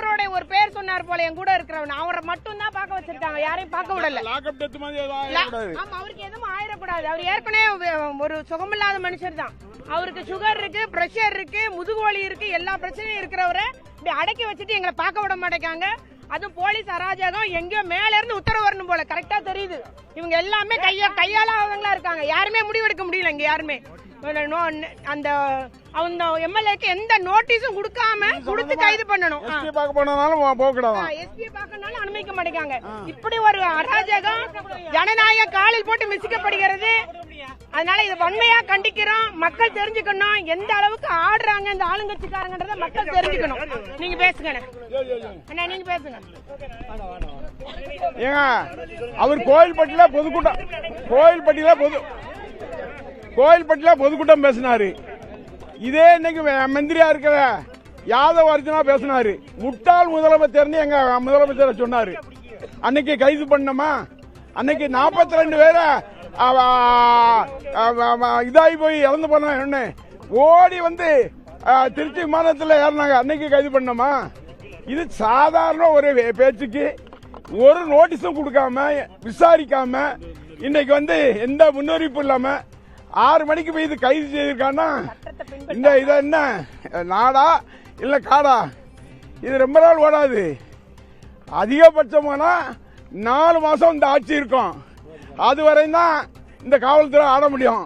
அவருடைய ஒரு பேர் சொன்னார் போல என் கூட இருக்கிறவன் அவரை மட்டும் தான் பார்க்க வச்சிருக்காங்க, யாரையும் பார்க்க விடல. ஆமா, அவருக்கு எதுவும் ஆயிடக்கூடாது. அவர் ஏற்கனவே ஒரு சுகமில்லாத மனுஷர் தான். அவருக்கு சுகர் இருக்கு, பிரஷர் இருக்கு, முதுகுவலி இருக்கு, எல்லா பிரச்சனையும் இருக்கிறவரை இப்படி அடக்கி வச்சுட்டு எங்களை பார்க்க விட மாட்டேங்காங்க. அதுவும் போலீஸ் அராஜகம், எங்கேயோ மேல இருந்து உத்தரவு வரணும் போல கரெக்டா தெரியுது. இவங்க எல்லாமே கையாளாதவங்களா இருக்காங்க, யாருமே முடிவெடுக்க முடியல இங்க யாருமே. அந்த எம்எல்ஏக்கு எந்த நோட்டீஸும் கொடுத்து கைது பண்ணணும். எஸ்பி பார்க்கனாலும் அனுமதிக்க மாட்டேங்காங்க. இப்படி ஒரு அராஜகம் ஜனநாயக காலில் போட்டு மிதிக்கப்படுகிறது. அதனால இதை வன்மையா கண்டிக்கிறோம். மக்கள் தெரிஞ்சுக்கணும் எந்த அளவுக்கு ஆடுறாங்க இந்த ஆளுங்கட்சிக்காரங்கன்றத மக்கள் தெரிஞ்சுக்கணும். நீங்க பேசுங்க அண்ணா, நீங்க பேசுங்க. ஏங்க அவர் கோயில்பட்டியில பொதுக்கூட்டம் பேசினாரு. இதே இன்னைக்கு மந்திரியா இருக்கிற யாதவ் அர்ஜுனா பேசினாரு. முட்டாள் முதலமைச்சர்னு எங்க முதலமைச்சர் சொன்னாரு. அன்னைக்கு கைது பண்ணமா, அன்னைக்கு 42 பேரை இதாகி போய் இறந்து போன ஓடி வந்து திருச்சி விமானத்தில் ஏறினாங்க. அன்னைக்கு கைது பண்ணமா? இது சாதாரண ஒரு பேச்சுக்கு ஒரு நோட்டீஸும் கொடுக்காம விசாரிக்காம இன்னைக்கு வந்து எந்த முன்னறிவிப்பு இல்லாம 6 மணிக்கு போய் இது கைது செய்திருக்கான்னா இந்த இதை என்ன நாடா இல்ல காடா? இது ரொம்ப நாள் ஓடாது. அதிகபட்சமானா 4 மாசம் இந்த ஆட்சி இருக்கும். அதுவரை தான் இந்த காவல்துறை ஆட முடியும்.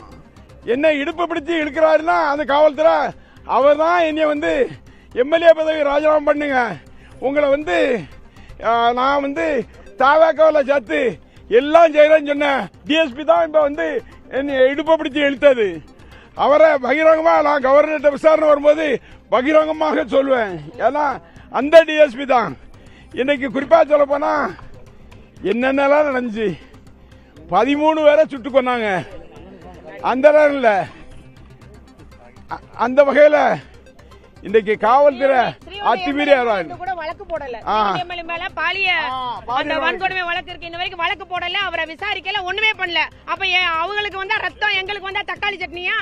என்ன இடுப்பு பிடிச்சி இழுக்கிறாருன்னா அந்த காவல்துறை அவர் தான் என்னைய வந்து எம்எல்ஏ பதவி ராஜினாமா பண்ணுங்க, உங்களை வந்து நான் வந்து தாவேக்காவில் சேர்த்து எல்லாம் செய்யறேன்னு சொன்னேன். டிஎஸ்பி தான் இப்ப வந்து என்னை இடுப்பை பிடிச்சி இழுத்தது. அவரை பகிரங்கமா நான் கவர்னர்கிட்ட விசாரணை வரும்போது பகிரங்கமாக சொல்லுவேன். ஏன்னா அந்த டிஎஸ்பி தான். இன்னைக்கு குறிப்பா சொல்ல போனா என்னென்னலாம் நடந்துச்சு. 13 பேரை சுட்டு கொன்னாங்க. அந்த இல்ல அந்த வகையில இன்னைக்கு காவல்துறை அத்துமீறி வழக்கு போடல. மேல பாலிய வன்கொடுமை வழக்கு இருக்கு, இன்ன வரைக்கும் வழக்கு போடல. அவரை விசாரிக்கல, ஒண்ணுமே பண்ணல. அப்ப அவங்களுக்கு வந்தா ரத்தம், எங்களுக்கு வந்தா தக்காளி சட்னியா?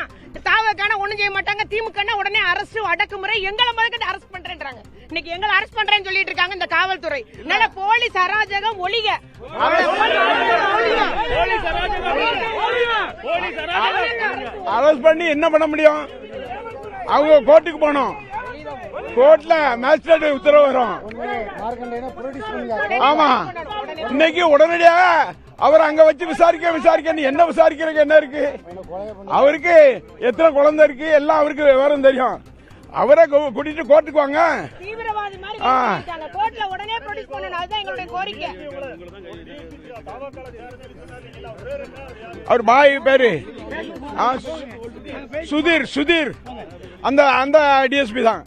தாவக்கான ஒண்ணும் செய்ய மாட்டாங்க. திமுக உடனே அரசு அடக்குமுறை, எங்களை முதல்ல அரெஸ்ட் பண்றேன்றாங்க. இன்னைக்கு எங்களை அரெஸ்ட் பண்றேன்னு சொல்லிட்டு இருக்காங்க இந்த காவல்துறை. நல்ல போலீஸ் அராஜகம் ஒழிக. அரெஸ்ட் பண்ணி என்ன பண்ண முடியும்? அவங்க கோர்ட்டுக்கு போனோம். கோர்ட்ல மேஜிஸ்ட்ரேட் உத்தரவு வரும். ஆமா, இன்னைக்கு உடனடியாக அவர் அங்க வச்சு விசாரிக்க என்ன விசாரிக்கிறதுக்கு என்ன இருக்கு? அவருக்கு எத்தனை குழந்தை இருக்கு எல்லாம் அவருக்கு விவரம் தெரியும். அவரை கூட்டிட்டு கோர்ட்டுக்கு வாங்க. அவர் பாய் பேரு சுதீர் அந்த டிஎஸ்பி தான்.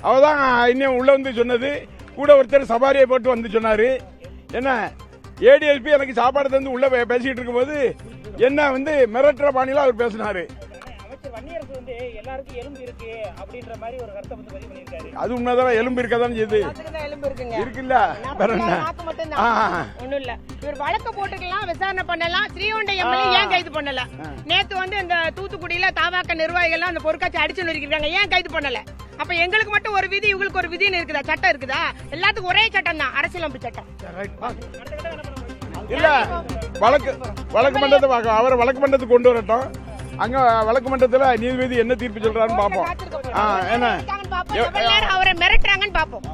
அவதான் இன்னும் உள்ள வந்து சொன்னது. கூட ஒருத்தர் சபாரியை போட்டு வந்து சொன்னாரு. என்ன ஏடிஎஸ்பி எனக்கு சாப்பாடு தந்து உள்ள பேசிட்டு இருக்கும் போது என்ன வந்து மிரட்டுற பாணியில அவர் பேசினாரு. அது உண்மைதான், எலும்பு இருக்கதான் செய்யுது. இருக்குல்ல, வழக்கு போட்டுக்கலாம், விசாரணை பண்ணலாம். ஸ்ரீவைகுண்டம் எம்எல்ஏ ஏன் கைது பண்ணல? நேத்து வந்து இந்த தூத்துக்குடியில தாவாக்க நிர்வாகிகள் அந்த பொருட்காட்சி அடிச்சு நொறுக்கிருக்காங்க, ஏன் கைது பண்ணல? அப்ப எங்களுக்கு மட்டும் ஒரு விதி, இவங்களுக்கு ஒரு விதின்னு இருக்குதா? சட்டம் இருக்குதா? எல்லாத்துக்கும் ஒரே சட்டம் தான், அரசியலமைப்பு சட்டம். இல்ல வழக்கு மன்றத்தை பார்க்க அவரை வழக்கு மன்றத்துக்கு கொண்டு வரட்டும். அங்க வழக்கு மன்றத்துல நீதிபதி என்ன தீர்ப்பு சொல்றாருன்னு பாப்போம். என்ன அவரை மிரட்டுறாங்கன்னு பாப்போம்.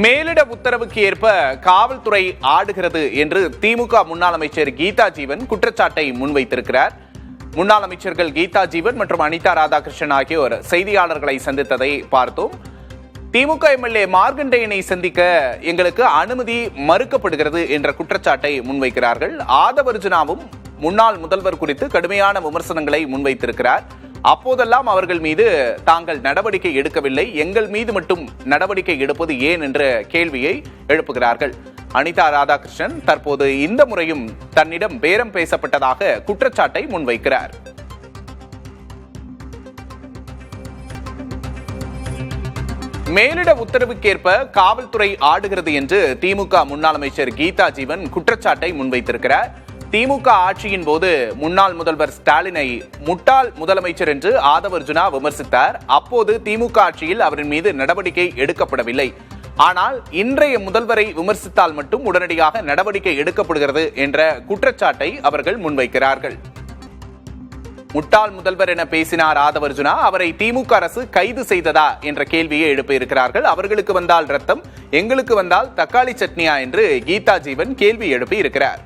மேலிட உத்தரவுக்கு ஏற்ப காவல்துறை ஆடுகிறது என்று திமுக முன்னாள் அமைச்சர் கீதா ஜீவன் குற்றச்சாட்டை முன்வைத்திருக்கிறார். முன்னாள் அமைச்சர்கள் கீதா ஜீவன் மற்றும் அனிதா ராதாகிருஷ்ணன் ஆகியோர் செய்தியாளர்களை சந்தித்ததை பார்த்தோம். திமுக எம்எல்ஏ மார்கண்டேயனை சந்திக்க எங்களுக்கு அனுமதி மறுக்கப்படுகிறது என்ற குற்றச்சாட்டை முன்வைக்கிறார்கள். ஆதவர்ஜுனாவும் முன்னாள் முதல்வர் குறித்து கடுமையான விமர்சனங்களை முன்வைத்திருக்கிறார். அப்போதெல்லாம் அவர்கள் மீது தாங்கள் நடவடிக்கை எடுக்கவில்லை, எங்கள் மீது மட்டும் நடவடிக்கை எடுப்பது ஏன் என்ற கேள்வியை எழுப்புகிறார்கள். அனிதா ராதாகிருஷ்ணன் தற்போது இந்த முறையும் தன்னிடம் பேரம் பேசப்பட்டதாக குற்றச்சாட்டை முன்வைக்கிறார். மேலிட உத்தரவுக்கேற்ப காவல்துறை ஆடுகிறது என்று திமுக முன்னாள் அமைச்சர் கீதா ஜீவன் குற்றச்சாட்டை முன்வைத்திருக்கிறார். திமுக ஆட்சியின் போது முன்னாள் முதல்வர் ஸ்டாலினை முட்டாள் முதலமைச்சர் என்று ஆதவர்ஜுனா விமர்சித்தார். அப்போது திமுக ஆட்சியில் அவரின் மீது நடவடிக்கை எடுக்கப்படவில்லை. ஆனால் இன்றைய முதல்வரை விமர்சித்தால் மட்டும் உடனடியாக நடவடிக்கை எடுக்கப்படுகிறது என்ற குற்றச்சாட்டை அவர்கள் முன்வைக்கிறார்கள். முட்டாள் முதல்வர் என பேசினார் ஆதவர்ஜுனா. அவரை திமுக அரசு கைது செய்ததா என்ற கேள்வியை எழுப்பியிருக்கிறார்கள். அவர்களுக்கு வந்தால் ரத்தம், எங்களுக்கு வந்தால் தக்காளி சட்னியா என்று கீதா ஜீவன் கேள்வி எழுப்பி இருக்கிறார்.